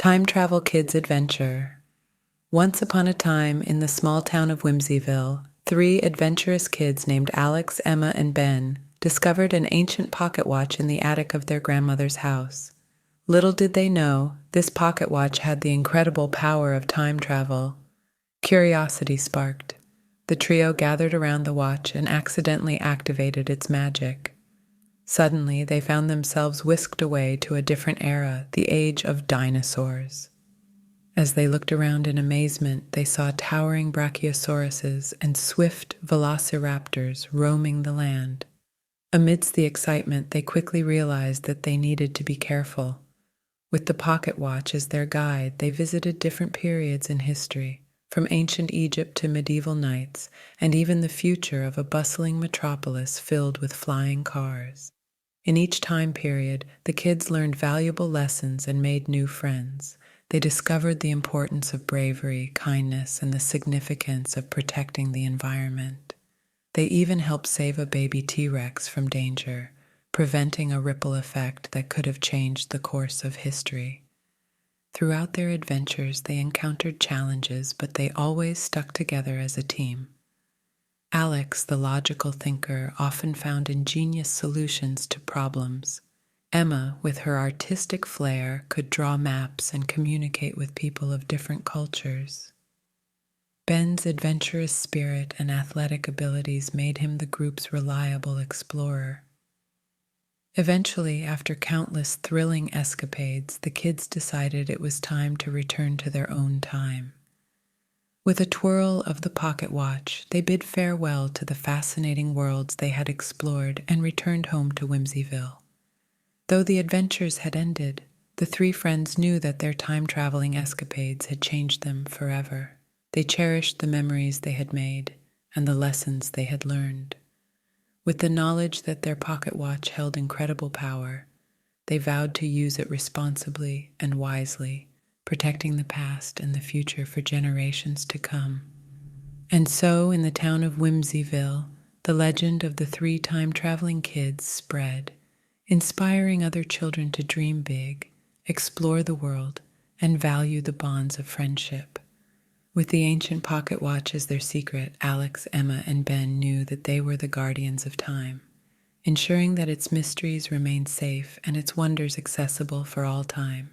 Time Travel Kids Adventure. Once upon a time, in the small town of Whimsyville, three adventurous kids named Alex, Emma, and Ben discovered an ancient pocket watch in the attic of their grandmother's house. Little did they know, this pocket watch had the incredible power of time travel. Curiosity sparked. The trio gathered around the watch and accidentally activated its magic. Suddenly, they found themselves whisked away to a different era, the age of dinosaurs. As they looked around in amazement, they saw towering brachiosauruses and swift velociraptors roaming the land. Amidst the excitement, they quickly realized that they needed to be careful. With the pocket watch as their guide, they visited different periods in history, from ancient Egypt to medieval knights, and even the future of a bustling metropolis filled with flying cars. In each time period, the kids learned valuable lessons and made new friends. They discovered the importance of bravery, kindness, and the significance of protecting the environment. They even helped save a baby T-Rex from danger, preventing a ripple effect that could have changed the course of history. Throughout their adventures, they encountered challenges, but they always stuck together as a team. Alex, the logical thinker, often found ingenious solutions to problems. Emma, with her artistic flair, could draw maps and communicate with people of different cultures. Ben's adventurous spirit and athletic abilities made him the group's reliable explorer. Eventually, after countless thrilling escapades, the kids decided it was time to return to their own time. With a twirl of the pocket watch, they bid farewell to the fascinating worlds they had explored and returned home to Whimsyville. Though the adventures had ended, the three friends knew that their time-traveling escapades had changed them forever. They cherished the memories they had made and the lessons they had learned. With the knowledge that their pocket watch held incredible power, they vowed to use it responsibly and wisely, protecting the past and the future for generations to come. And so, in the town of Whimsyville, the legend of the three time-traveling kids spread, inspiring other children to dream big, explore the world, and value the bonds of friendship. With the ancient pocket watch as their secret, Alex, Emma, and Ben knew that they were the guardians of time, ensuring that its mysteries remained safe and its wonders accessible for all time.